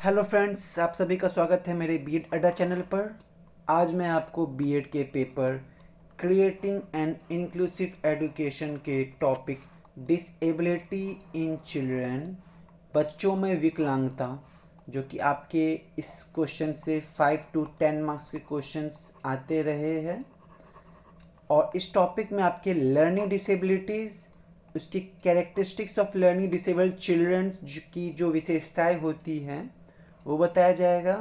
Hello friends, आप सभी का स्वागत है मेरे बीएड अड्डा चैनल पर। आज मैं आपको बीएड के paper creating an inclusive education के टॉपिक डिसेबिलिटी इन चिल्ड्रन, बच्चों में विकलांगता, जो कि आपके इस क्वेश्चन से 5 to 10 मार्क्स के क्वेश्चंस आते रहे हैं। और इस टॉपिक में आपके लर्निंग डिसेबिलिटीज़, उसकी characteristics of learning disabled children की जो विशेषताएं होती हैं वो बताया जाएगा।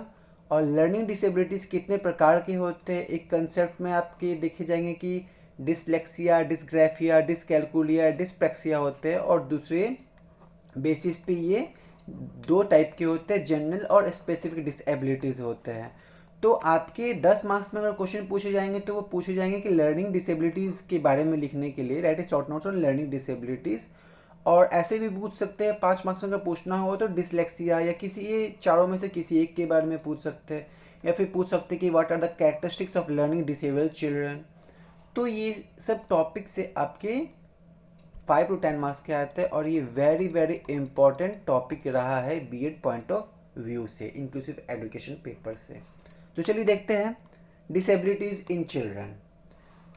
और लर्निंग डिसेबिलिटीज़ कितने प्रकार के होते हैं एक कंसेप्ट में आपके देखे जाएंगे कि डिसलेक्सिया, डिसग्राफिया, डिसकैलकुलिया, डिसप्रैक्सिया होते हैं। और दूसरे बेसिस पे ये दो टाइप के होते हैं, जनरल और स्पेसिफिक डिसेबिलिटीज़ होते हैं। तो आपके 10 मार्क्स में अगर क्वेश्चन पूछे जाएंगे तो वो पूछे जाएंगे कि लर्निंग डिसेबिलिटीज़ के बारे में लिखने के लिए right A short notes on learning disabilities. और ऐसे भी पूछ सकते हैं 5 मार्क्स में अगर पूछना हो तो डिसलेक्सिया या किसी ये चारों में से किसी एक के बारे में पूछ सकते हैं। या फिर पूछ सकते हैं कि what are the characteristics of learning disabled children. तो ये सब टॉपिक से आपके 5 to 10 मार्क्स के आते हैं। और ये वेरी वेरी इंपॉर्टेंट टॉपिक रहा है बीएड पॉइंट ऑफ व्यू से, इंक्लूसिव एजुकेशन पेपर से। तो चलिए देखते हैं डिसेबिलिटीज़ इन चिल्ड्रन।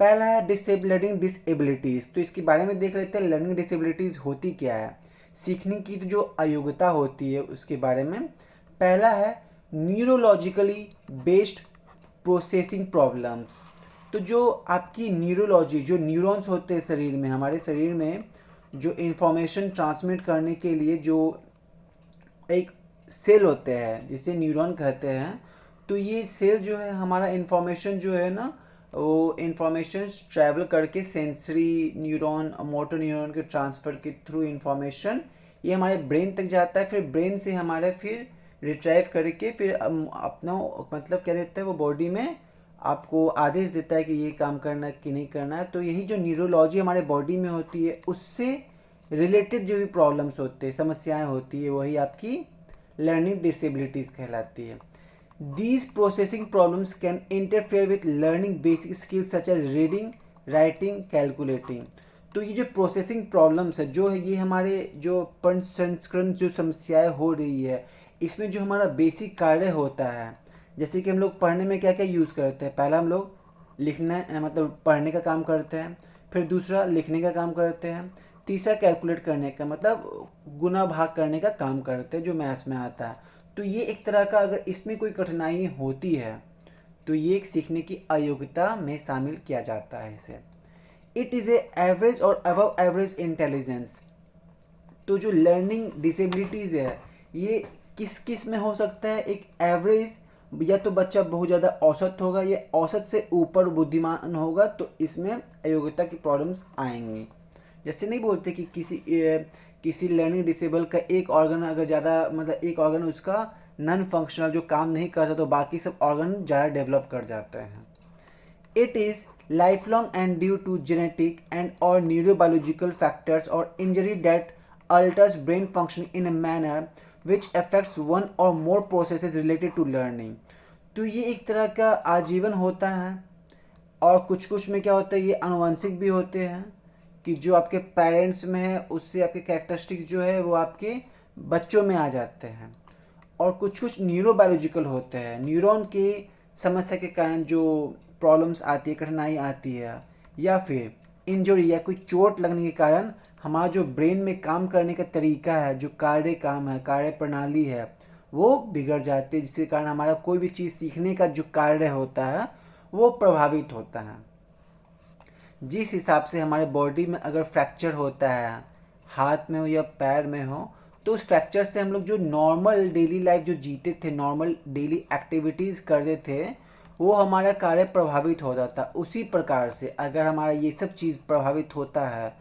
पहला है लर्निंग डिसेबिलिटीज़। तो इसके बारे में देख लेते हैं लर्निंग डिसेबिलिटीज़ होती क्या है, सीखने की तो जो अयोग्यता होती है उसके बारे में। पहला है न्यूरोलॉजिकली बेस्ड प्रोसेसिंग प्रॉब्लम्स। तो जो आपकी न्यूरोलॉजी, जो न्यूरॉन्स होते हैं शरीर में, हमारे शरीर में जो इन्फॉर्मेशन ट्रांसमिट करने के लिए जो एक सेल होते हैं जिसे न्यूरॉन कहते हैं। तो ये सेल जो है हमारा इन्फॉर्मेशन जो है ना, वो इन्फॉर्मेशन ट्रैवल करके सेंसरी न्यूरॉन, मोटर न्यूरॉन के ट्रांसफ़र के थ्रू इन्फॉर्मेशन ये हमारे ब्रेन तक जाता है। फिर ब्रेन से हमारे फिर रिट्राइव करके फिर अपना मतलब क्या देता है, वो बॉडी में आपको आदेश देता है कि ये काम करना है कि नहीं करना है। तो यही जो न्यूरोलॉजी हमारे बॉडी में होती है उससे रिलेटेड जो भी प्रॉब्लम्स होते हैं, समस्याएं होती है, वही आपकी लर्निंग डिसेबिलिटीज़ कहलाती है। These processing problems can interfere with learning basic skills such as reading, writing, calculating. तो ये जो प्रोसेसिंग प्रॉब्लम्स है जो है ये हमारे जो प्रसंस्करण जो समस्याएं हो रही है इसमें जो हमारा बेसिक कार्य होता है, जैसे कि हम लोग पढ़ने में क्या क्या यूज़ करते हैं। पहला हम लोग लिखना मतलब पढ़ने का काम करते हैं, फिर दूसरा लिखने का काम करते हैं, तीसरा कैलकुलेट करने का मतलब गुना भाग करने का काम करते हैं जो मैथ्स में आता है। तो ये एक तरह का अगर इसमें कोई कठिनाई होती है तो ये एक सीखने की अयोग्यता में शामिल किया जाता है इसे। इट इज़ ए एवरेज और अबव एवरेज इंटेलिजेंस। तो जो लर्निंग डिसेबिलिटीज़ है ये किस किस में हो सकता है, एक एवरेज, या तो बच्चा बहुत ज़्यादा औसत होगा या औसत से ऊपर बुद्धिमान होगा तो इसमें अयोग्यता की प्रॉब्लम्स आएंगी। जैसे नहीं बोलते कि किसी लर्निंग डिसेबल का एक ऑर्गन अगर ज़्यादा मतलब एक ऑर्गन उसका नॉन फंक्शनल जो काम नहीं करता तो बाकी सब ऑर्गन ज़्यादा डेवलप कर जाते हैं। It is lifelong and due to genetic and or neurobiological factors or injury that alters brain function in a manner which affects one or more processes related to learning। तो ये एक तरह का आजीवन होता है। और कुछ कुछ में क्या होता है, ये आनुवंशिक भी होते हैं कि जो आपके पेरेंट्स में है उससे आपके कैरेक्टरिस्टिक जो है वो आपके बच्चों में आ जाते हैं। और कुछ कुछ न्यूरोबायोलॉजिकल होते हैं, न्यूरॉन की समस्या के कारण जो प्रॉब्लम्स आती है, कठिनाई आती है, या फिर इंजरी या कोई चोट लगने के कारण हमारा जो ब्रेन में काम करने का तरीका है, जो काम है, कार्य प्रणाली है, वो बिगड़ जाती है, जिसके कारण हमारा कोई भी चीज़ सीखने का जो कार्य होता है वो प्रभावित होता है। जिस हिसाब से हमारे बॉडी में अगर फ्रैक्चर होता है, हाथ में हो या पैर में हो, तो उस फ्रैक्चर से हम लोग जो नॉर्मल डेली लाइफ जो जीते थे, नॉर्मल डेली एक्टिविटीज़ करते थे, वो हमारा कार्य प्रभावित हो जाता। उसी प्रकार से अगर हमारा ये सब चीज़ प्रभावित होता है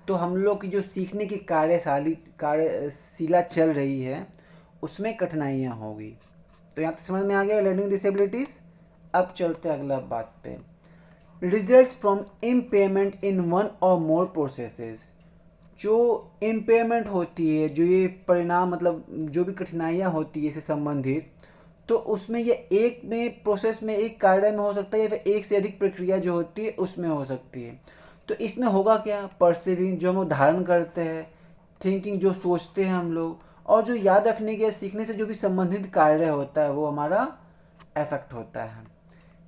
तो हम लोग की जो सीखने की कार्यशीला चल रही है उसमें कठिनाइयाँ होगी। तो यहाँ तक समझ में आ गया लर्निंग डिसेबिलिटीज़। अब चलते हैं अगला बात पे, results from impairment in one or more processes. जो इम्पेयरमेंट होती है, जो ये परिणाम मतलब जो भी कठिनाइयाँ होती है इससे संबंधित, तो उसमें ये एक में प्रोसेस में एक कार्य में हो सकता है या फिर एक से अधिक प्रक्रिया जो होती है उसमें हो सकती है। तो इसमें होगा क्या, परसीविंग जो हम धारण करते हैं, थिंकिंग जो सोचते हैं हम लोग, और जो याद रखने के सीखने से जो भी संबंधित कार्य होता है वो हमारा अफेक्ट होता है।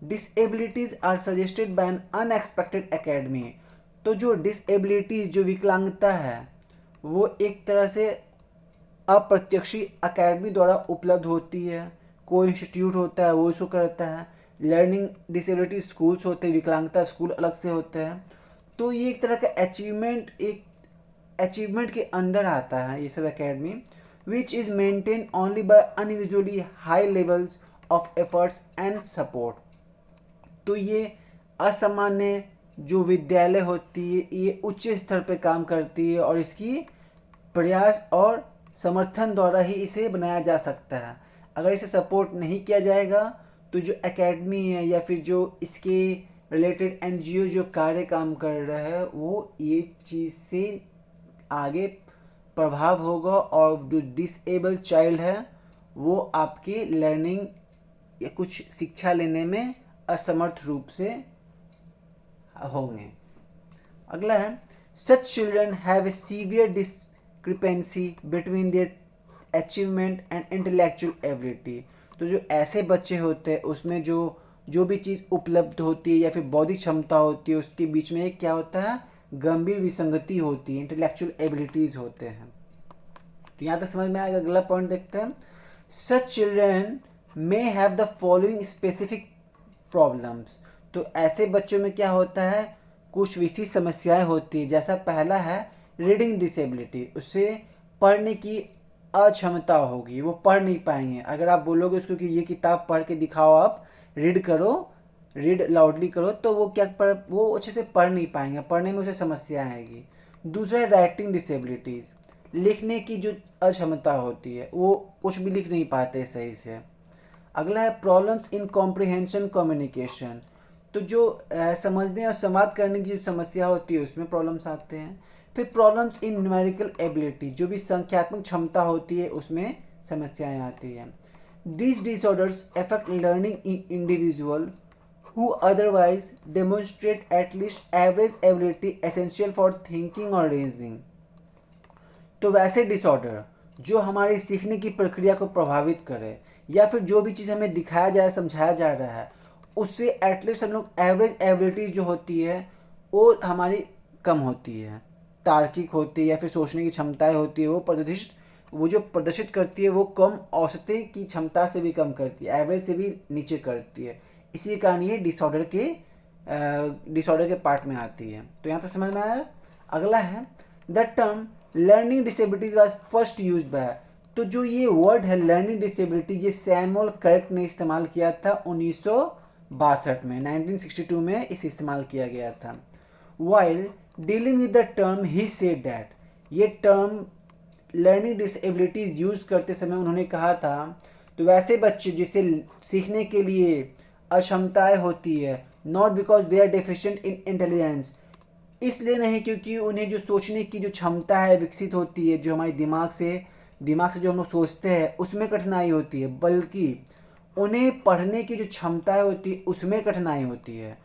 Disabilities are suggested by an unexpected academy. तो जो डिसेबिलिटीज़ जो विकलांगता है वो एक तरह से अप्रत्यक्षी एकेडमी द्वारा उपलब्ध होती है। कोई इंस्टीट्यूट होता है वो इसको करता है। लर्निंग डिसेबिलिटी स्कूल्स होते हैं, विकलांगता स्कूल अलग से होते हैं। तो ये एक तरह का अचीवमेंट के अंदर आता है ये सब academy, which is maintain only by unusually high levels of efforts and support. तो ये असामान्य जो विद्यालय होती है ये उच्च स्तर पे काम करती है और इसकी प्रयास और समर्थन द्वारा ही इसे बनाया जा सकता है। अगर इसे सपोर्ट नहीं किया जाएगा तो जो एकेडमी है या फिर जो इसके रिलेटेड एनजीओ जो कार्य काम कर रहा है वो ये चीज़ से आगे प्रभाव होगा और जो डिसेबल चाइल्ड है वो आपके लर्निंग या कुछ शिक्षा लेने में असमर्थ रूप से होंगे। अगला है such children have a severe discrepancy between their achievement and intellectual ability. तो जो ऐसे बच्चे होते हैं उसमें जो भी चीज़ उपलब्ध होती है या फिर बौद्धिक क्षमता होती है उसके बीच में एक क्या होता है, गंभीर विसंगति होती है, इंटेलेक्चुअल एबिलिटीज़ होते हैं। तो यहाँ तक समझ में आएगा। अगला पॉइंट देखते हैं, such children may have the following specific problems. तो ऐसे बच्चों में क्या होता है, कुछ विशेष समस्याएं होती है। जैसा पहला है रीडिंग डिसेबिलिटी, उससे पढ़ने की अक्षमता होगी, वो पढ़ नहीं पाएंगे। अगर आप बोलोगे उसको कि ये किताब पढ़ के दिखाओ, आप रीड करो, रीड लाउडली करो, तो वो वो अच्छे से पढ़ नहीं पाएंगे, पढ़ने में उसे समस्या आएगी। दूसरा राइटिंग डिसेबिलिटीज़, लिखने की जो अक्षमता होती है, वो कुछ भी लिख नहीं पाते सही से। अगला है प्रॉब्लम्स इन कॉम्प्रिहेंशन कम्युनिकेशन। तो जो समझने और संवाद करने की जो समस्या होती है उसमें प्रॉब्लम्स आते हैं। फिर प्रॉब्लम्स इन न्यूमेरिकल एबिलिटी, जो भी संख्यात्मक क्षमता होती है उसमें समस्याएं आती हैं। These disorders affect learning in individual who otherwise demonstrate at least average ability essential for thinking or reasoning। तो वैसे डिसऑर्डर जो हमारी सीखने की प्रक्रिया को प्रभावित करे या फिर जो भी चीज़ हमें दिखाया जा रहा है, समझाया जा रहा है, उससे एटलीस्ट हम लोग एवरेज एबिलिटी जो होती है वो हमारी कम होती है, तार्किक होती है या फिर सोचने की क्षमताएं होती है, वो जो प्रदर्शित करती है वो कम औसते की क्षमता से भी कम करती है, एवरेज से भी नीचे करती है। इसी कारण ये डिसऑर्डर के पार्ट में आती है। तो यहाँ तक समझ में आया। अगला है the term learning disability was first use by. तो जो ये वर्ड है लर्निंग डिसेबिलिटी, ये सैमुअल कर्क ने इस्तेमाल किया था 1962 में, 1962 में इसे इस्तेमाल किया गया था। While dealing with the term he said that, ये टर्म लर्निंग डिसेबिलिटीज यूज़ करते समय उन्होंने कहा था, तो वैसे बच्चे जिसे सीखने के लिए अक्षमताएं होती है, not because they are deficient in intelligence, इसलिए नहीं क्योंकि उन्हें जो सोचने की जो क्षमता है विकसित होती है, जो हमारे दिमाग से जो हम लोग सोचते हैं उसमें कठिनाई होती है, बल्कि उन्हें पढ़ने की जो क्षमता होती है उसमें कठिनाई होती है।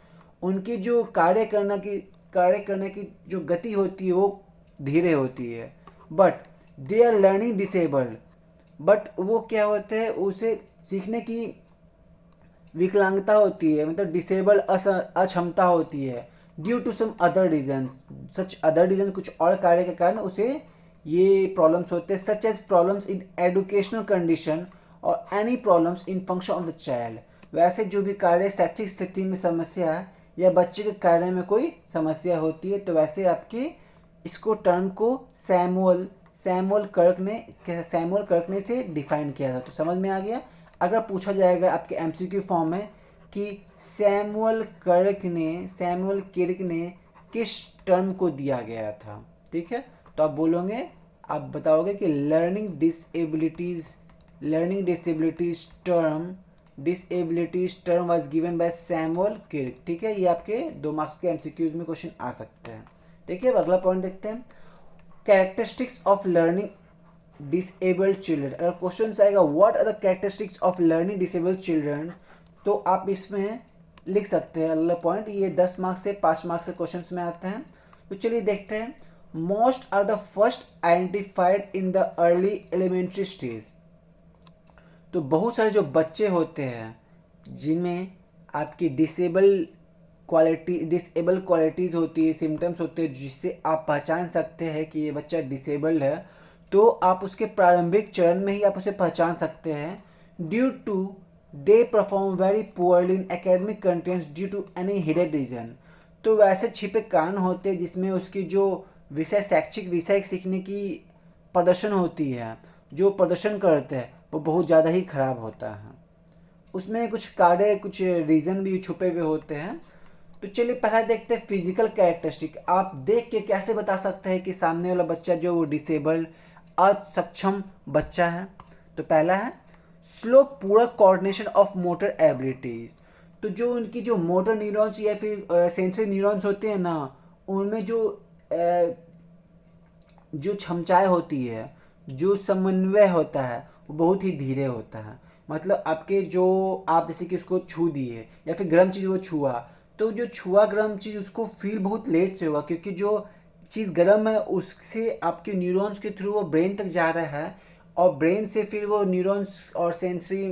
उनकी जो कार्य करने की जो गति होती है वो धीरे होती है। But they are learning disabled, but वो क्या होते हैं, उसे सीखने की विकलांगता होती है, मतलब डिसेबल अक्षमता होती है, due to some other reason, such other reason, कुछ और कार्य के कारण उसे ये प्रॉब्लम्स होते हैं, such as problems in educational condition और any problems in function of the child. वैसे जो भी कार्य शैक्षिक स्थिति में समस्या है या बच्चे के कार्य में कोई समस्या होती है, तो वैसे आपके इसको टर्म को सैमुअल कर्क ने इसे डिफाइन किया था। तो समझ में आ गया। अगर पूछा जाएगा आपके एमसीक्यू फॉर्म में कि सैमुअल किर्क ने किस टर्म को दिया गया था, ठीक है, तो आप बोलोगे, आप बताओगे कि learning disabilities term was given by Samuel Kirk. ठीक है, ये आपके 2 मार्क्स के एमसीक्यूज में क्वेश्चन आ सकते हैं। ठीक है, अब अगला पॉइंट देखते हैं, characteristics of learning disabled children. अगर क्वेश्चन आएगा what are the characteristics of learning disabled children, तो आप इसमें लिख सकते हैं अगला पॉइंट। ये 10 मार्क्स से 5 मार्क्स से क्वेश्चन में आते हैं। तो चलिए देखते हैं, most are the first identified in the early elementary stage. तो बहुत सारे जो बच्चे होते हैं जिनमें आपकी डिसेबल क्वालिटीज़ होती है, सिम्टम्स होते हैं जिससे आप पहचान सकते हैं कि ये बच्चा डिसेबल्ड है, तो आप उसके प्रारंभिक चरण में ही आप उसे पहचान सकते हैं। Due to they perform very poorly in academic contents due to any hidden reason. तो वैसे छिपे कारण होते हैं जिसमें उसकी जो शैक्षिक विषय सीखने की प्रदर्शन होती है, जो प्रदर्शन करते हैं वो बहुत ज़्यादा ही खराब होता है। उसमें कुछ कार्य, कुछ रीज़न भी छुपे हुए होते हैं। तो चलिए पहला देखते हैं फिजिकल कैरेक्टरिस्टिक। आप देख के कैसे बता सकते हैं कि सामने वाला बच्चा जो वो डिसेबल्ड, असक्षम बच्चा है। तो पहला है स्लो पूरा कोऑर्डिनेशन ऑफ मोटर एबिलिटीज़। तो जो उनकी जो मोटर न्यूरॉन्स या फिर सेंसरी न्यूरॉन्स होते हैं ना, उनमें जो क्षमताएं होती है, जो समन्वय होता है वो बहुत ही धीरे होता है। मतलब आपके जो आप जैसे कि उसको छू दिए या फिर गर्म चीज़ वो छुआ, तो जो छुआ गर्म चीज़ उसको फील बहुत लेट से होगा, क्योंकि जो चीज़ गर्म है उससे आपके न्यूरॉन्स के थ्रू वो ब्रेन तक जा रहा है, और ब्रेन से फिर वो न्यूरॉन्स और सेंसरी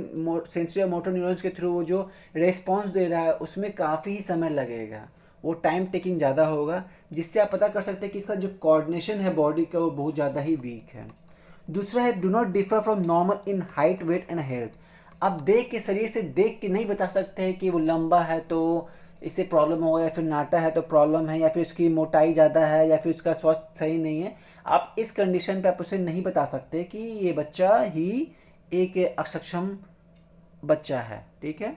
और मोटर न्यूरॉन्स के थ्रू वो जो रेस्पॉन्स दे रहा है उसमें काफ़ी ही समय लगेगा, वो टाइम टेकिंग ज़्यादा होगा, जिससे आप पता कर सकते हैं कि इसका जो कोऑर्डिनेशन है बॉडी का वो बहुत ज़्यादा ही वीक है। दूसरा है do not differ from normal in height, weight and health. आप देख के, शरीर से देख के नहीं बता सकते हैं कि वो लंबा है तो इससे प्रॉब्लम होगा, या फिर नाटा है तो प्रॉब्लम है, या फिर उसकी मोटाई ज़्यादा है, या फिर उसका स्वास्थ्य सही नहीं है। आप इस कंडीशन पे आप उसे नहीं बता सकते कि ये बच्चा ही एक अक्षम बच्चा है। ठीक है।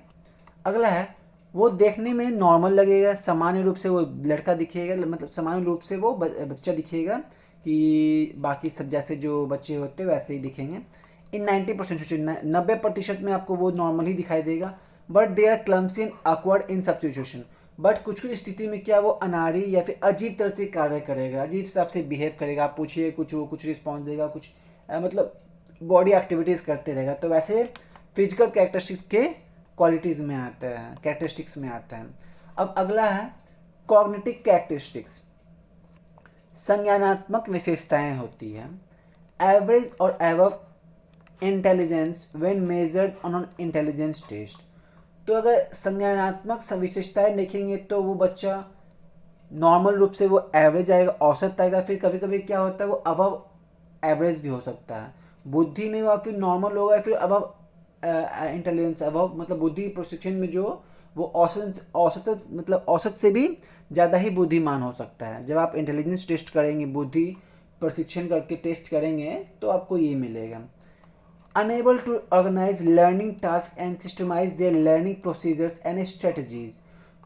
अगला है वो देखने में नॉर्मल लगेगा, सामान्य रूप से वो लड़का दिखेगा, मतलब सामान्य रूप से वो बच्चा दिखेगा कि बाकी सब जैसे जो बच्चे होते हैं वैसे ही दिखेंगे। इन 90% 90% में आपको वो नॉर्मल ही दिखाई देगा। But they are clumsy and awkward in सब सिचुएशन। बट कुछ कुछ स्थिति में क्या वो अनाड़ी या फिर अजीब तरह से कार्य करेगा, अजीब हिसाब से बिहेव करेगा। आप पूछिए कुछ, वो कुछ रिस्पॉन्स देगा, कुछ मतलब बॉडी एक्टिविटीज़ करते रहेगा। तो वैसे फिजिकल कैरेक्टरिस्टिक्स के क्वालिटीज़ में आता है, कैरेक्टरिस्टिक्स में आता है। अब अगला है कॉग्निटिव कैरेक्टरिस्टिक्स। संज्ञानात्मक विशेषताएं होती है। एवरेज और above intelligence when measured on an intelligence test. तो अगर संज्ञानात्मक विशेषताएं देखेंगे तो वो बच्चा नॉर्मल रूप से वो एवरेज आएगा, औसत आएगा, फिर कभी कभी क्या होता है वो अबव एवरेज भी हो सकता है। बुद्धि में वो फिर नॉर्मल होगा, फिर अबव इंटेलिजेंस, अबव मतलब बुद्धि प्रशिक्षण में जो वो औसत मतलब औसत से भी ज़्यादा ही बुद्धिमान हो सकता है। जब आप इंटेलिजेंस टेस्ट करेंगे, बुद्धि प्रशिक्षण करके टेस्ट करेंगे, तो आपको ये मिलेगा। Unable to organise learning task and systematise their learning procedures and strategies.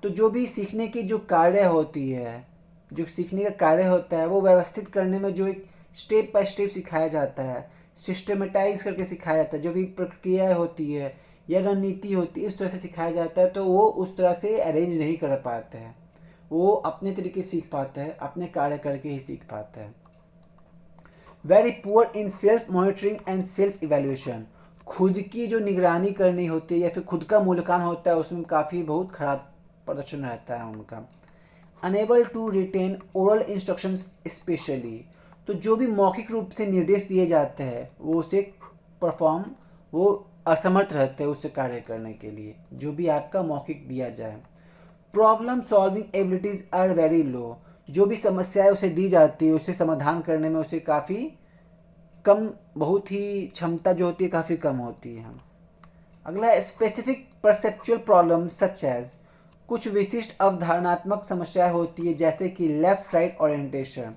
तो जो भी सीखने की जो कार्य होती है, जो सीखने का कार्य होता है वो व्यवस्थित करने में जो एक स्टेप बाय स्टेप सिखाया जाता है, सिस्टमेटाइज करके सिखाया जाता है, जो भी प्रक्रिया होती है या रणनीति होती है इस तरह से सिखाया जाता है, तो वो उस तरह से अरेंज नहीं कर पाते हैं, वो अपने तरीके से सीख पाते हैं, अपने कार्य करके ही सीख पाते हैं। Very poor in self monitoring and self evaluation. खुद की जो निगरानी करनी होती है या फिर खुद का मूल्यांकन होता है उसमें काफ़ी बहुत खराब प्रदर्शन रहता है उनका। Unable to retain oral instructions specially. तो जो भी मौखिक रूप से निर्देश दिए जाते हैं वो उसे परफॉर्म, वो असमर्थ रहते हैं उससे कार्य करने के लिए, जो भी आपका मौखिक दिया जाए। Problem solving abilities are very low. जो भी समस्याएं उसे दी जाती है उसे समाधान करने में उसे काफ़ी कम, बहुत ही क्षमता जो होती है काफ़ी कम होती है। अगला specific perceptual problem such as. कुछ विशिष्ट अवधारणात्मक समस्याएं होती है जैसे कि लेफ्ट राइट ओरिएंटेशन,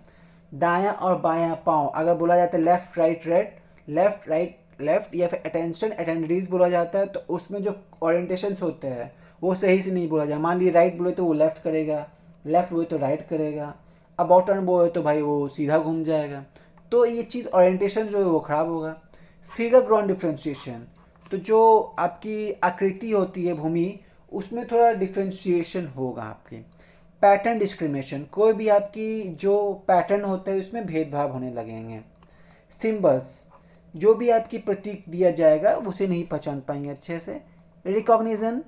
दायां और बायां पाँव। अगर बोला जाता है left right red, left right left, या फिर अटेंशन अटेंडरीज बोला जाता है, तो उसमें जो ओरिएंटेशंस होते हैं वो सही से नहीं बोला जाए। मान लीजिए राइट बोले तो वो लेफ्ट करेगा, लेफ्ट बोले तो राइट करेगा, अबाउट टर्न बोले तो भाई वो सीधा घूम जाएगा। तो ये चीज़ ओरिएंटेशन जो है वो ख़राब होगा। Figure ground differentiation. तो जो आपकी आकृति होती है भूमि, उसमें थोड़ा डिफ्रेंशिएशन होगा आपकी। पैटर्न डिस्क्रिमिनेशन, कोई भी आपकी जो पैटर्न होता है उसमें भेदभाव होने लगेंगे। सिंबल्स, जो भी आपकी प्रतीक दिया जाएगा उसे नहीं पहचान पाएंगे अच्छे से। रिकॉग्निशन,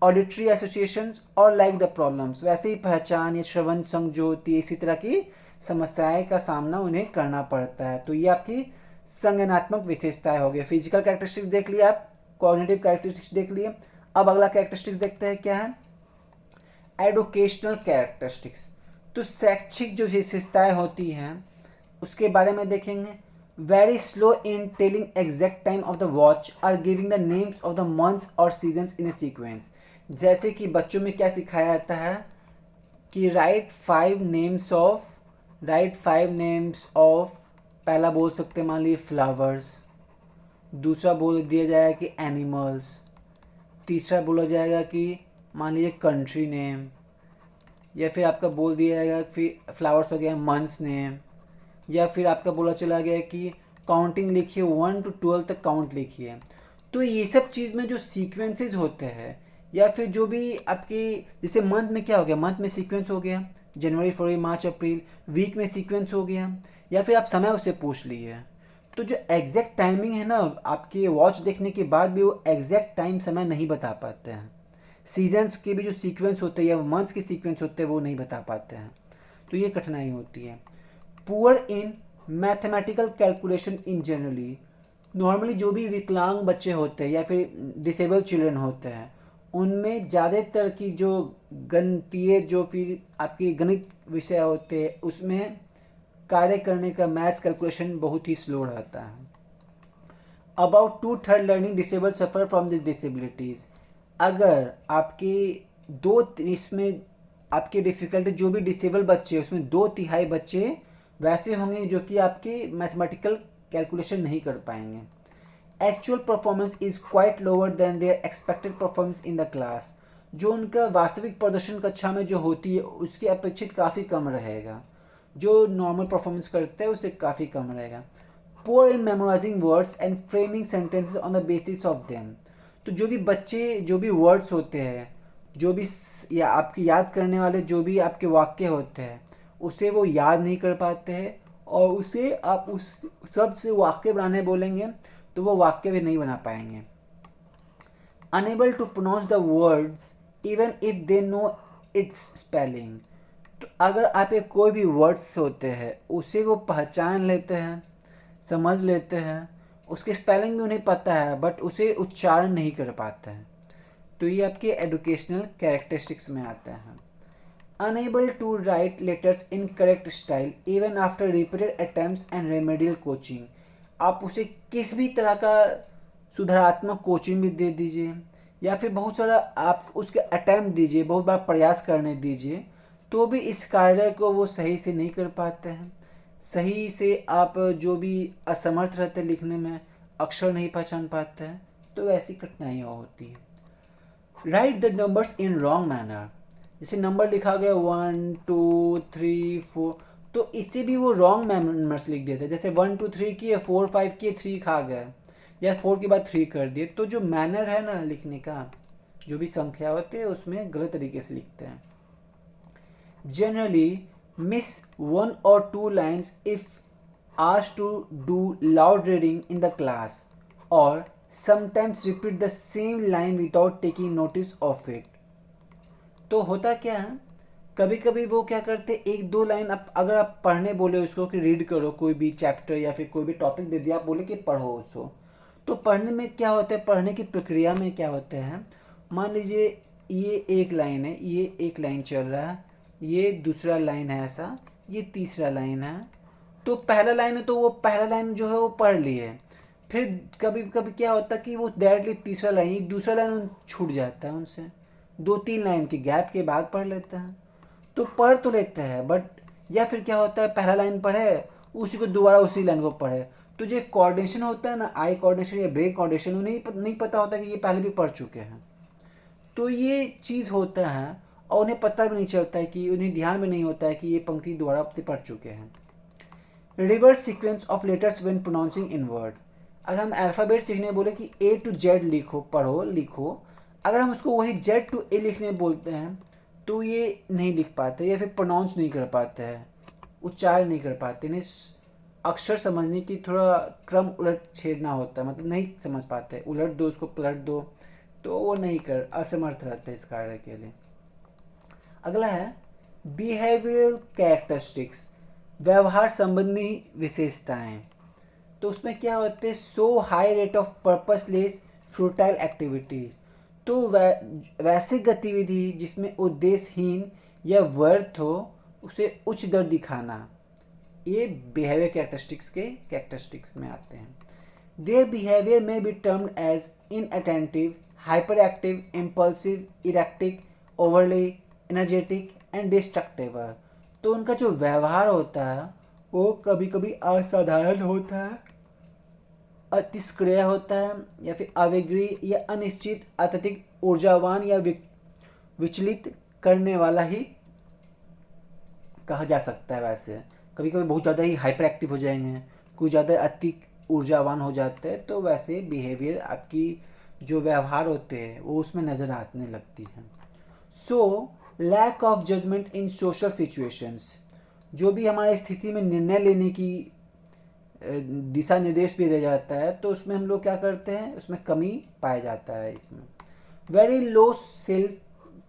ऑडिटरी एसोसिएशंस और लाइक द प्रॉब्लम्स, वैसे ही पहचान या श्रवण संघ जो होती है इसी तरह की समस्याएं का सामना उन्हें करना पड़ता है। तो ये आपकी संज्ञानात्मक विशेषताएं हो गई। फिजिकल कैरेक्टरिस्टिक्स देख लिया आप, कॉग्निटिव कैरेक्टरिस्टिक्स देख लिए। अब अगला कैरेक्टरिस्टिक्स देखते हैं क्या है, एडुकेशनल कैरेक्टरिस्टिक्स। तो शैक्षिक जो विशेषताएं होती हैं उसके बारे में देखेंगे। Very slow in telling exact time of the watch और giving the names of the months और सीजन्स इन ए सीक्वेंस। जैसे कि बच्चों में क्या सिखाया जाता है कि राइट फाइव नेम्स ऑफ, पहला बोल सकते हैं मान लीजिए फ्लावर्स, दूसरा बोल दिया जाएगा कि एनिमल्स, तीसरा बोला जाएगा कि मान लीजिए कंट्री नेम, या फिर आपका बोल दिया जाएगा फिर फ्लावर्स हो गया मंथ्स नेम, या फिर आपका बोला चला गया कि काउंटिंग लिखिए 1 to 12 तक काउंट लिखिए। तो ये सब चीज़ में जो सीक्वेंसेस होते हैं, या फिर जो भी आपके जैसे मंथ में क्या हो गया, मंथ में सीक्वेंस हो गया जनवरी फरवरी मार्च अप्रैल, वीक में सीक्वेंस हो गया, या फिर आप समय उससे पूछ लिए। तो जो एग्जैक्ट टाइमिंग है ना, आपके वॉच देखने के बाद भी वो एग्जैक्ट टाइम समय नहीं बता पाते हैं। सीजन्स के भी जो सीक्वेंस होते हैं या मंथ्स के सीक्वेंस होते हैं वो नहीं बता पाते हैं। तो ये कठिनाई होती है। Poor in mathematical calculation in generally, normally जो भी विकलांग बच्चे होते हैं या फिर डिसेबल चिल्ड्रन होते हैं उनमें ज़्यादातर की जो गणितीय जो फिर आपकी गणित विषय होते हैं उसमें कार्य करने का मैथ्स कैलकुलेशन बहुत ही स्लो रहता है। About 2/3 learning disable suffer from this disabilities. अगर आपके इसमें आपके डिफ़िकल्टी जो भी डिसेबल बच्चे उसमें 2/3 बच्चे वैसे होंगे जो कि आपके मैथमेटिकल कैलकुलेशन नहीं कर पाएंगे। Actual performance is quite lower than their expected performance in the class. जो उनका वास्तविक प्रदर्शन कक्षा में जो होती है उसकी अपेक्षित काफ़ी कम रहेगा, जो नॉर्मल परफॉर्मेंस करते हैं उससे काफ़ी कम रहेगा। Poor in memorising words and framing sentences on the basis of them. तो जो भी बच्चे जो भी वर्ड्स होते हैं, जो भी या आपके याद करने वाले जो भी आपके वाक्य होते हैं उसे वो याद नहीं कर पाते हैं, और उसे आप उस शब्द से वाक्य बनाने बोलेंगे तो वो वाक्य भी नहीं बना पाएंगे। Unable to pronounce the words even if they know its spelling. तो अगर आप एक कोई भी वर्ड्स होते हैं उसे वो पहचान लेते हैं, समझ लेते हैं, उसके स्पेलिंग भी उन्हें पता है बट उसे उच्चारण नहीं कर पाते हैं। तो ये आपके एडुकेशनल कैरेक्टरिस्टिक्स में आता है। Unable to write letters in correct style even after repeated attempts and remedial coaching. आप उसे किस भी तरह का सुधारात्मक कोचिंग भी दे दीजिए या फिर बहुत सारा आप उसके अटैम्प्ट दीजिए, बहुत बार प्रयास करने दीजिए, तो भी इस कार्य को वो सही से नहीं कर पाते हैं। सही से आप जो भी असमर्थ रहते लिखने में, अक्षर नहीं पहचान पाते हैं, तो ऐसी कठिनाइयाँ होती हैं। Right the numbers in wrong manner. जैसे नंबर लिखा गया 1 2 3 4, तो इससे भी वो रॉन्ग नंबर्स लिख देते हैं। जैसे 1 2 3 किए, 4 5 किए, 3 खा गए, या 4 के बाद 3 कर दिए। तो जो मैनर है ना लिखने का, जो भी संख्या होती है उसमें गलत तरीके से लिखते हैं। Generally, miss 1 or 2 lines if asked to do loud reading in the class, or sometimes repeat the same line without taking notice of it. तो होता क्या है, कभी कभी वो क्या करते, 1-2 लाइन आप अगर आप पढ़ने बोले उसको कि रीड करो कोई भी चैप्टर या फिर कोई भी टॉपिक दे दिया, आप बोले कि पढ़ो उसको, तो पढ़ने में क्या होता है, पढ़ने की प्रक्रिया में क्या होता है, मान लीजिए ये एक लाइन है, ये एक लाइन चल रहा है, ये दूसरा लाइन है, ऐसा ये तीसरा लाइन है। तो पहला लाइन है तो वो पहला लाइन जो है वो पढ़ लिए, फिर कभी कभी क्या होता है कि वो डायरेक्टली तीसरा लाइन, दूसरा लाइन छूट जाता है उनसे, 2-3 लाइन के गैप के बाद पढ़ लेता है। तो पढ़ तो लेते हैं बट, या फिर क्या होता है पहला लाइन पढ़े उसी को दोबारा उसी लाइन को पढ़े। तो जो कोऑर्डिनेशन होता है ना, आई कोऑर्डिनेशन या ब्रेन कोऑर्डिनेशन, उन्हें नहीं पता होता कि ये पहले भी पढ़ चुके हैं। तो ये चीज़ होता है और उन्हें पता भी नहीं चलता है कि, उन्हें ध्यान भी नहीं होता है कि ये पंक्ति दोबारा पढ़ चुके हैं। Reverse sequence of letters when pronouncing in word. अगर हम अल्फ़ाबेट सीखने बोले कि A to Z लिखो, पढ़ो लिखो, अगर हम उसको वही Z to A लिखने बोलते हैं तो ये नहीं लिख पाते या फिर प्रोनाउंस नहीं कर पाते हैं, उच्चारण नहीं कर पाते, इन्हें अक्षर समझने की थोड़ा क्रम उलट छेड़ना होता है, मतलब नहीं समझ पाते, उलट दो उसको पलट दो, तो वो नहीं कर, असमर्थ रहते इस कार्य के लिए। अगला है बिहेवियरल कैरेक्टरिस्टिक्स। व्यवहार संबंधी विशेषताएं, तो उसमें क्या होते हैं, so high rate of purposeless futile activities, तो वैसे गतिविधि जिसमें उद्देश्यहीन या व्यर्थ हो उसे उच्च दर दिखाना, ये बिहेवियर कैरेक्टरिस्टिक्स में आते हैं। देयर बिहेवियर में be termed as inattentive, hyper active, impulsive, erratic, overly energetic and destructive. तो उनका जो व्यवहार होता है वो कभी कभी असाधारण होता है, अतिष्क्रिय होता है, या फिर आवेगी या अनिश्चित, अत्यधिक ऊर्जावान या विचलित करने वाला ही कहा जा सकता है। वैसे कभी कभी बहुत ज़्यादा ही हाइपर एक्टिव हो जाएंगे, कुछ ज़्यादा अति ऊर्जावान हो जाते हैं, तो वैसे बिहेवियर आपकी जो व्यवहार होते हैं वो उसमें नज़र आने लगती है। So lack of judgement in social situations, जो भी हमारी स्थिति में निर्णय लेने की दिशा निर्देश भी दिया जाता है, तो उसमें हम लोग क्या करते हैं, उसमें कमी पाया जाता है। इसमें वेरी लो सेल्फ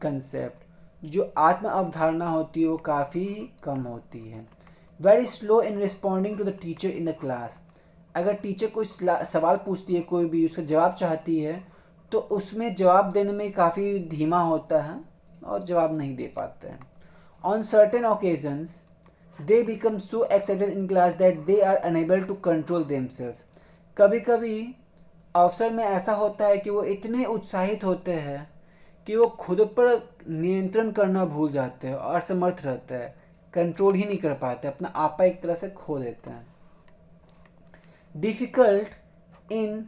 कंसेप्ट, जो आत्म अवधारणा होती है वो काफ़ी कम होती है। Very slow in responding to the teacher in the class, अगर टीचर कोई सवाल पूछती है, कोई भी उसका जवाब चाहती है, तो उसमें जवाब देने में काफ़ी धीमा होता है और जवाब नहीं दे पाते हैं। On certain occasions they become so excited in class that they are unable to control themselves, कभी कभी अवसर में ऐसा होता है कि वो इतने उत्साहित होते हैं कि वो खुद पर नियंत्रण करना भूल जाते हैं और असमर्थ रहते हैं, कंट्रोल ही नहीं कर पाते, अपना आपा एक तरह से खो देते हैं। Difficult in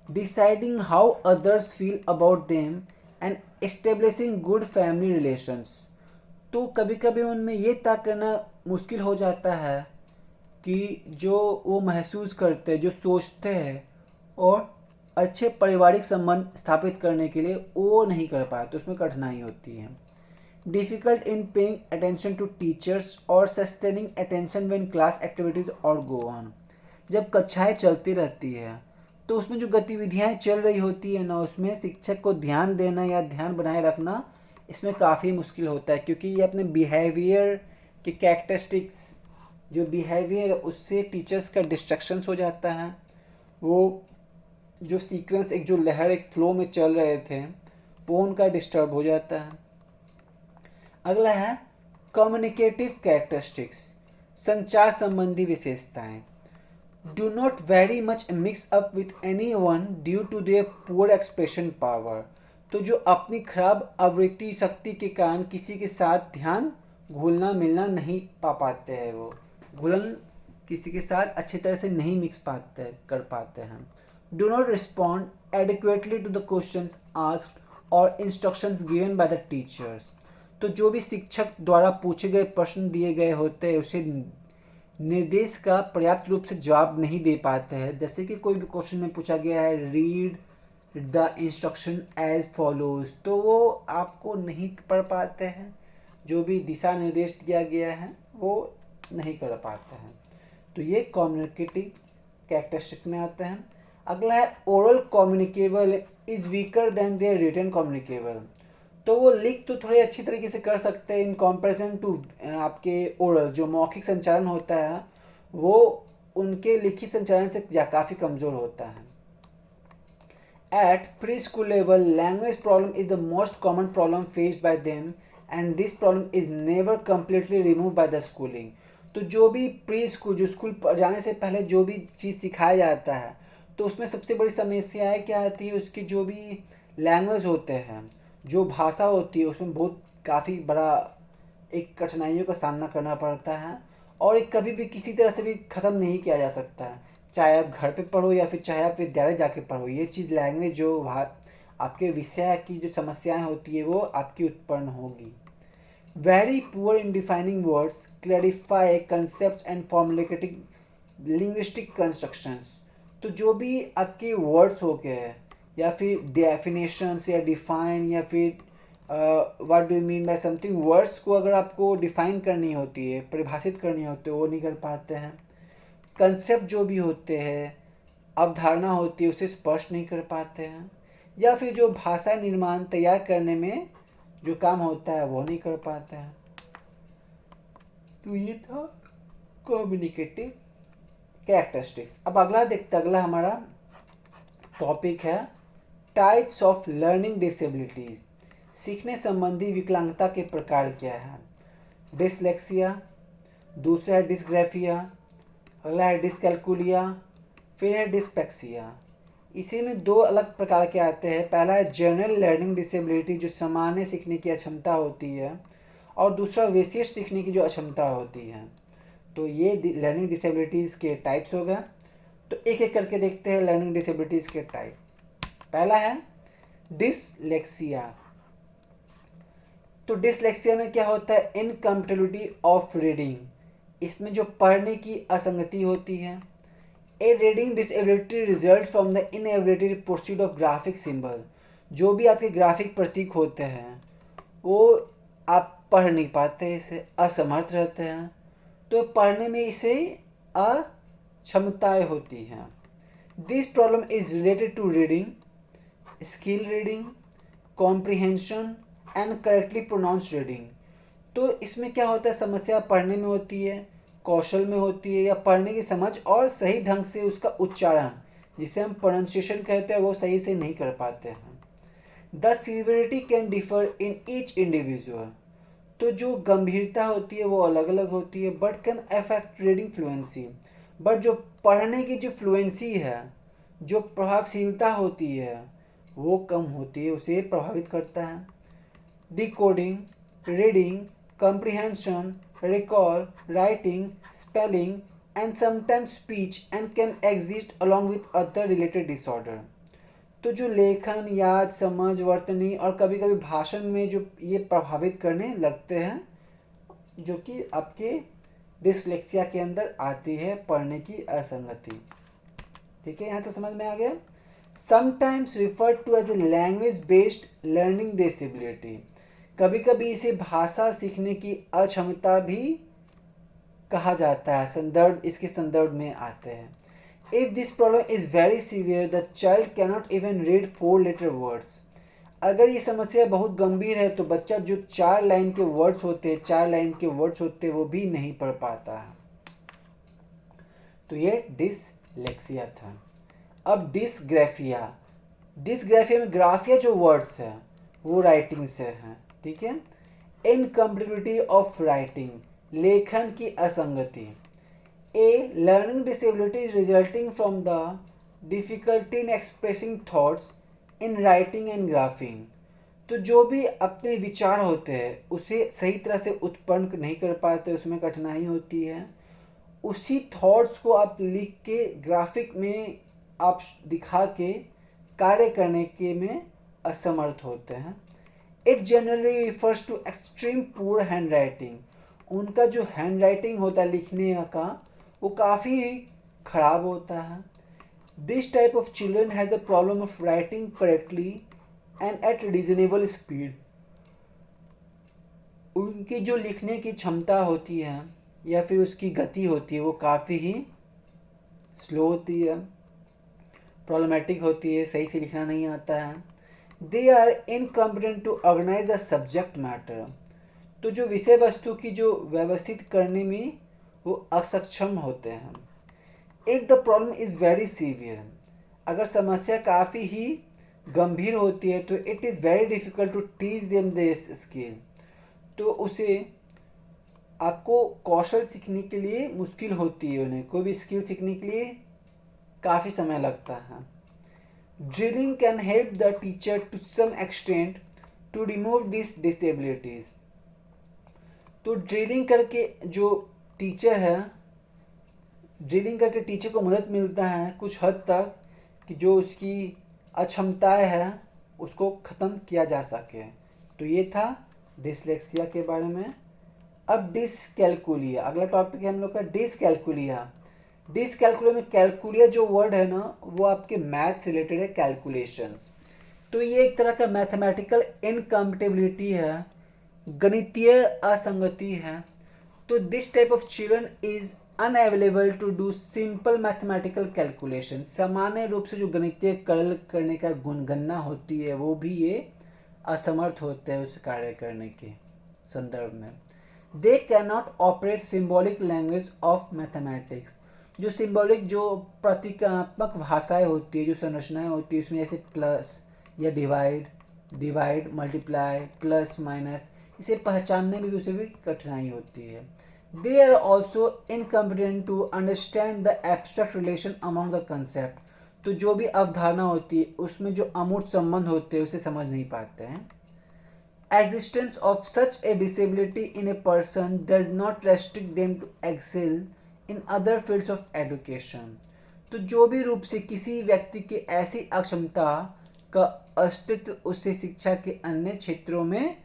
deciding how others feel about them and establishing good family relations, तो कभी कभी उनमें ये तय करना मुश्किल हो जाता है कि जो वो महसूस करते हैं, जो सोचते हैं, और अच्छे पारिवारिक संबंध स्थापित करने के लिए वो नहीं कर पाते, उसमें कठिनाई होती है। Difficult in paying attention to teachers और sustaining attention when class activities और गो ऑन, जब कक्षाएं चलती रहती है तो उसमें जो गतिविधियां चल रही होती है ना, उसमें शिक्षक को ध्यान देना या ध्यान बनाए रखना इसमें काफ़ी मुश्किल होता है, क्योंकि ये अपने बिहेवियर के कैरेक्टरिस्टिक्स, जो बिहेवियर उससे टीचर्स का डिस्ट्रक्शंस हो जाता है, वो जो सीक्वेंस, एक जो लहर एक फ्लो में चल रहे थे वो उनका डिस्टर्ब हो जाता है। अगला है कम्युनिकेटिव कैरेक्टरिस्टिक्स, संचार संबंधी विशेषताएं। Do not very much mix up with any one due to their poor expression power, तो जो अपनी खराब आवृत्ति शक्ति के कारण किसी के साथ ध्यान घुलना मिलना नहीं पाते हैं, वो घुलन किसी के साथ अच्छी तरह से नहीं मिक्स कर पाते हैं। Do not respond adequately to the questions asked और instructions given by the teachers, तो जो भी शिक्षक द्वारा पूछे गए प्रश्न दिए गए होते हैं उसे निर्देश का पर्याप्त रूप से जवाब नहीं दे पाते हैं। जैसे कि कोई भी क्वेश्चन में पूछा गया है read the instruction as follows, तो वो आपको नहीं पढ़ पाते हैं, जो भी दिशा निर्देश दिया गया है वो नहीं कर पाते हैं। तो ये कम्युनिकेटिव कैरेक्टरिस्टिक्स में आते हैं। अगला है oral communicable is weaker than their written communicable, तो वो लिख तो थोड़ी अच्छी तरीके से कर सकते हैं इन कंपैरिजन टू आपके ओरल, जो मौखिक संचालन होता है वो उनके लिखित संचालन से काफ़ी कमज़ोर होता है। At preschool level, language problem is the most common problem faced by them and this problem is never completely removed by the schooling. तो जो भी प्री स्कूल, जो स्कूल जाने से पहले जो भी चीज़ सिखाया जाता है, तो उसमें सबसे बड़ी समस्या है क्या आती है, उसकी जो भी लैंग्वेज होते हैं, जो भाषा होती है, उसमें बहुत काफ़ी बड़ा एक कठिनाइयों का सामना करना पड़ता है और एक कभी भी किसी तरह से भी ख़त्म नहीं किया जा सकता है, चाहे आप घर पे पढ़ो या फिर चाहे आप विद्यालय जाके पढ़ो। ये चीज़ लैंग्वेज जो आपके विषय की जो समस्याएं होती है वो आपकी उत्पन्न होगी। Very poor in defining words, clarify concept and formulating linguistic constructions, तो जो भी आपके वर्ड्स हो गए या फिर डेफिनेशंस या डिफाइन या फिर what do you mean by something, words को अगर आपको डिफाइन करनी होती है, परिभाषित करनी होती है, वो नहीं कर पाते हैं। कंसेप्ट जो भी होते हैं, अवधारणा होती है, उसे स्पष्ट नहीं कर पाते हैं, या फिर जो भाषा निर्माण तैयार करने में जो काम होता है वो नहीं कर पाते हैं। तो ये था कम्युनिकेटिव कैरेक्टरिस्टिक्स। अब अगला हमारा टॉपिक है टाइप्स ऑफ लर्निंग डिसेबिलिटीज़। सीखने संबंधी विकलांगता के प्रकार क्या है? डिसलेक्सिया, दूसरा है डिसग्राफिया, अगला है डिसकैलकुलिया, फिर है डिस्पेक्सिया। इसी में दो अलग प्रकार के आते हैं। पहला है जनरल लर्निंग डिसेबिलिटी, जो सामान्य सीखने की अक्षमता होती है, और दूसरा विशेष सीखने की जो अक्षमता होती है। तो ये लर्निंग डिसेबिलिटीज़ के टाइप्स हो गए। तो एक एक करके देखते हैं लर्निंग डिसेबिलिटीज़ के टाइप। पहला है डिसलेक्सिया। तो डिसलेक्सिया में क्या होता है? Incompatibility of reading. इसमें जो पढ़ने की असंगति होती है। A reading disability result from the inability to proceed of graphic symbol. जो भी आपके ग्राफिक प्रतीक होते हैं वो आप पढ़ नहीं पाते, इसे असमर्थ रहते हैं, तो पढ़ने में इसे अक्षमताएँ होती हैं। This problem is related to reading, skill reading, comprehension and correctly pronounce reading. तो इसमें क्या होता है? समस्या पढ़ने में होती है, कौशल में होती है, या पढ़ने की समझ और सही ढंग से उसका उच्चारण, जिसे हम प्रोनाउंसिएशन कहते हैं, वो सही से नहीं कर पाते हैं। The severity can differ in each individual. तो जो गंभीरता होती है वो अलग अलग होती है, but can affect reading fluency. But जो पढ़ने की जो फ्लुएंसी है, जो प्रभावशीलता होती है, वो कम होती है, उसे प्रभावित करता है। Decoding, reading, comprehension, recall, writing, spelling, and sometimes speech and can exist along with other related disorder। तो जो लेखन, याद, समझ, वर्तनी और कभी कभी भाषण में जो ये प्रभावित करने लगते हैं, जो कि आपके डिसलेक्सिया के अंदर आती है, पढ़ने की असंगति। ठीक है, यहाँ तो समझ में आ गया। Sometimes refer to as a language based learning disability. कभी कभी इसे भाषा सीखने की अक्षमता भी कहा जाता है, संदर्भ इसके संदर्भ में आते हैं। If this problem is very severe the child cannot even read 4 letter words. अगर ये समस्या बहुत गंभीर है तो बच्चा जो 4 लाइन के वर्ड्स होते हैं, 4 लाइन के वर्ड्स होते हैं, वो भी नहीं पढ़ पाता है। तो ये डिसलेक्सिया था। अब डिसग्राफिया। डिसग्राफिया में ग्राफिया जो वर्ड्स है वो राइटिंग से हैं। ठीक है। इनकम्पेटिबिलिटी ऑफ राइटिंग, लेखन की असंगति। A learning disability resulting from the difficulty in expressing thoughts in writing and graphing. तो जो भी अपने विचार होते हैं उसे सही तरह से उत्पन्न नहीं कर पाते, उसमें कठिनाई होती है। उसी थॉट्स को आप लिख के ग्राफिक में आप दिखा के कार्य करने के में असमर्थ होते हैं। It generally refers to extreme poor handwriting. उनका जो हैंड राइटिंग होता है लिखने का, वो काफ़ी ख़राब होता है। This type of children has the problem of writing correctly and eight reasonable speed. उनकी जो लिखने की क्षमता होती है या फिर उसकी गति होती है वो काफ़ी ही स्लो होती है, प्रॉब्लमेटिक होती है, सही से लिखना नहीं आता है। They are incompetent to organise the subject matter. तो जो विषय वस्तु की जो व्यवस्थित करने में वो असक्षम होते हैं। If the problem is very severe, अगर समस्या काफ़ी ही गंभीर होती है तो it is very difficult to teach them this skill. तो उसे आपको कौशल सीखने के लिए मुश्किल होती है, उन्हें कोई भी स्किल सीखने के लिए काफ़ी समय लगता है। Drilling can help the teacher to some extent to remove this disabilities. तो ड्रिलिंग करके जो टीचर है, ड्रिलिंग करके टीचर को मदद मिलता है कुछ हद तक कि जो उसकी अक्षमताएं हैं उसको ख़त्म किया जा सके। तो ये था डिसलेक्सिया के बारे में। अब डिसकैलकुलिया, अगला टॉपिक है हम लोग का डिसकैलकुलिया। डिसकैलकुलिया में कैलकुलिया जो वर्ड है ना वो आपके मैथ से रिलेटेड है, कैलकुलेशंस। तो ये एक तरह का मैथमेटिकल इनकम्पेटिबिलिटी है, गणितीय असंगति है। तो this type of children is unavailable to do simple mathematical calculation. सामान्य रूप से जो गणितीय कल करने का गुणगणना होती है वो भी ये असमर्थ होते हैं उस कार्य करने के संदर्भ में। They can not operate symbolic language of mathematics. जो सिम्बॉलिक जो प्रतीकात्मक भाषाएं होती है, जो संरचनाएं होती है, उसमें जैसे प्लस या डिवाइड मल्टीप्लाई प्लस माइनस, इसे पहचानने में भी उसे भी कठिनाई होती है। They are also incompetent to understand the abstract relation among the concept. तो जो भी अवधारणा होती है उसमें जो अमूर्त संबंध होते हैं उसे समझ नहीं पाते हैं। Existence of such a disability in a person does not restrict them to excel in other fields of education। तो जो भी रूप से किसी व्यक्ति की ऐसी अक्षमता का अस्तित्व उसे शिक्षा के अन्य क्षेत्रों में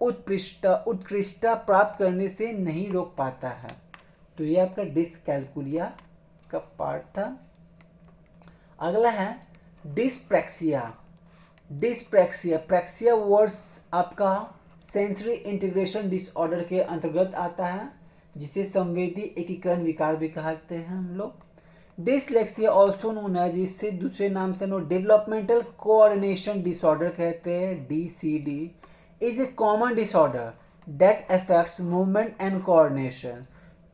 उत्कृष्टता प्राप्त करने से नहीं रोक पाता है। तो ये आपका डिसकैलकुलिया का पार्ट था। अगला है डिस्प्रैक्सिया। प्रैक्सिया वर्ड्स आपका सेंसरी इंटीग्रेशन डिसऑर्डर के अंतर्गत आता है, जिसे संवेदी एकीकरण विकार भी कहते हैं हम लोग। डिसलेक्सिया ऑल्सो नोन है, जिससे दूसरे नाम से हम डेवलपमेंटल कोऑर्डिनेशन डिसऑर्डर कहते हैं, DCD, is a common disorder that affects movement and coordination.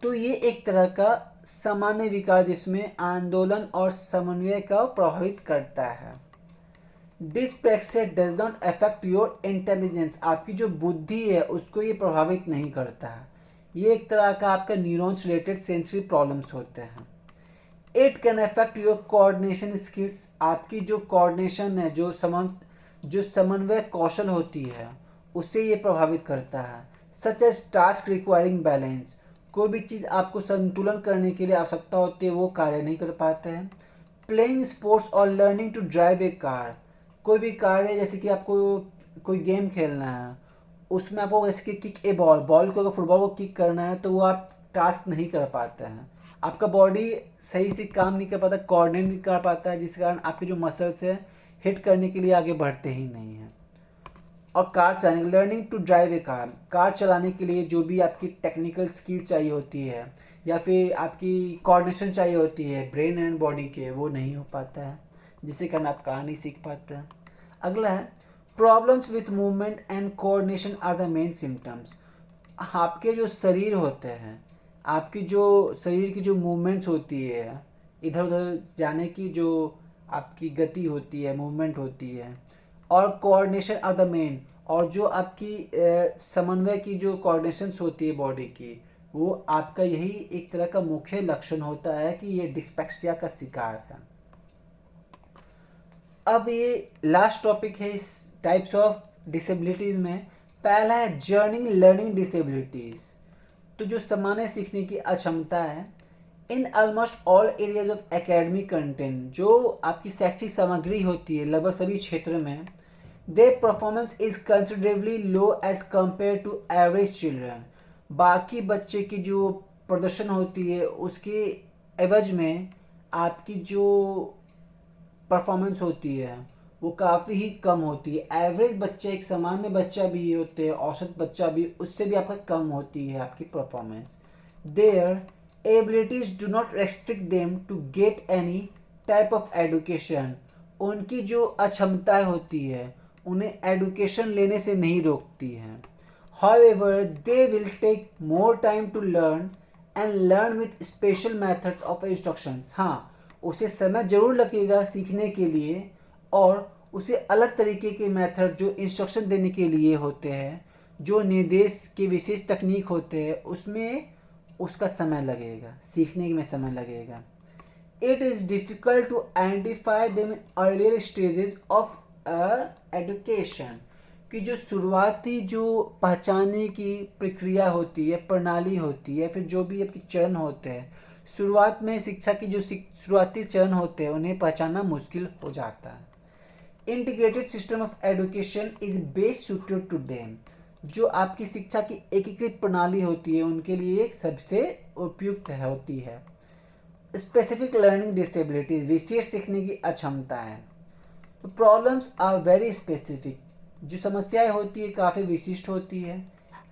तो ये एक तरह का सामान्य विकार जिसमें आंदोलन और समन्वय का प्रभावित करता है। Dyspraxia does not affect your intelligence. आपकी जो बुद्धि है उसको ये प्रभावित नहीं करता है। ये एक तरह का आपका न्यूरॉन्स रिलेटेड सेंसरी प्रॉब्लम्स होते हैं। It can affect your coordination skills. आपकी जो कोऑर्डिनेशन है, जो समन्वय कौशल होती है, उसे ये प्रभावित करता है। Such as task requiring balance. कोई भी चीज़ आपको संतुलन करने के लिए आवश्यकता होती है वो कार्य नहीं कर पाते हैं। प्लेइंग स्पोर्ट्स और learning to drive a car. कोई भी कार्य जैसे कि आपको कोई गेम खेलना है, उसमें आपको जैसे कि किक ए बॉल को अगर फुटबॉल को किक करना है तो वो आप टास्क नहीं कर पाते हैं। आपका बॉडी सही से काम नहीं कर पाता, कोऑर्डिनेट नहीं कर पाता है, जिस कारण आपके जो मसल्स है हिट करने के लिए आगे बढ़ते ही नहीं हैं। और कार चलाने, learning to drive a car चलाने के लिए जो भी आपकी टेक्निकल स्किल चाहिए होती है या फिर आपकी कोऑर्डिनेशन चाहिए होती है ब्रेन एंड बॉडी के, वो नहीं हो पाता है, जिससे कारण आप कार नहीं सीख पाते हैं। अगला है problems with movement and coordination are the main symptoms. आपके जो शरीर होते हैं, आपकी जो शरीर की जो मूवमेंट्स होती है, इधर उधर जाने की जो आपकी गति होती है, मूवमेंट होती है, और कोऑर्डिनेशन आर द मेन, और जो आपकी समन्वय की जो कोऑर्डिनेशंस होती है बॉडी की, वो आपका यही एक तरह का मुख्य लक्षण होता है कि ये डिस्पेक्सिया का शिकार है। अब ये लास्ट टॉपिक है इस टाइप्स ऑफ डिसेबिलिटीज़ में। पहला है जर्निंग लर्निंग डिसेबिलिटीज़। तो जो सामान्य सीखने की अक्षमता है in almost all areas of academic content, जो आपकी शैक्षिक सामग्री होती है लगभग सभी क्षेत्र में, they performance is considerably low as compare to average children. बाकी बच्चे की जो प्रदर्शन होती है उसके एवज में आपकी जो परफॉर्मेंस होती है वो काफ़ी ही कम होती है। एवरेज बच्चे, एक सामान्य बच्चा भी होते हैं, औसत बच्चा भी, उससे भी आपका कम होती है आपकी performance. Their abilities do not restrict them to get any type of education. उनकी जो अक्षमताएं होती है उन्हें एडुकेशन लेने से नहीं रोकती हैं। However, they will take more time to learn and learn with special methods of instructions। हाँ, उसे समय जरूर लगेगा सीखने के लिए, और उसे अलग तरीके के मेथड जो इंस्ट्रक्शन देने के लिए होते हैं, जो निर्देश के विशेष तकनीक होते हैं, उसमें उसका समय लगेगा, सीखने में समय लगेगा। It is difficult to identify them in earlier stages of education. कि जो शुरुआती जो पहचानने की प्रक्रिया होती है, प्रणाली होती है, फिर जो भी आपके चरण होते हैं शुरुआत में, शिक्षा की जो शुरुआती चरण होते हैं उन्हें पहचानना मुश्किल हो जाता है। Integrated system of education is best suited to them. जो आपकी शिक्षा की एकीकृत प्रणाली होती है उनके लिए सबसे उपयुक्त होती है। स्पेसिफिक लर्निंग डिसेबिलिटीज, विशेष सीखने की अक्षमता है। तो प्रॉब्लम्स आर वेरी स्पेसिफिक। जो समस्याएं होती है काफ़ी विशिष्ट होती है।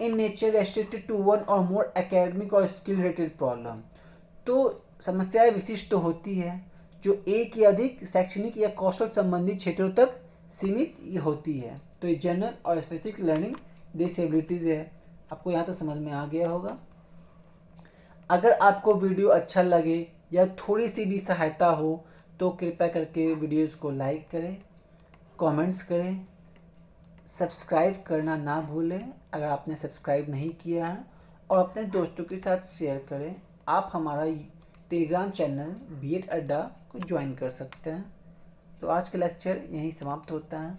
In nature restricted to one or more academic or skill related problem. तो समस्याएं विशिष्ट तो होती है जो एक या अधिक शैक्षणिक या कौशल संबंधी क्षेत्रों तक सीमित होती है। तो ये जनरल और स्पेसिफिक लर्निंग डिसेबिलिटीज़ है। आपको यहाँ तो समझ में आ गया होगा। अगर आपको वीडियो अच्छा लगे या थोड़ी सी भी सहायता हो तो कृपया करके वीडियोज़ को लाइक करें, कमेंट्स करें, सब्सक्राइब करना ना भूलें अगर आपने सब्सक्राइब नहीं किया है, और अपने दोस्तों के साथ शेयर करें। आप हमारा टेलीग्राम चैनल बीएड अड्डा को ज्वाइन कर सकते हैं। तो आज का लेक्चर यहीं समाप्त होता है।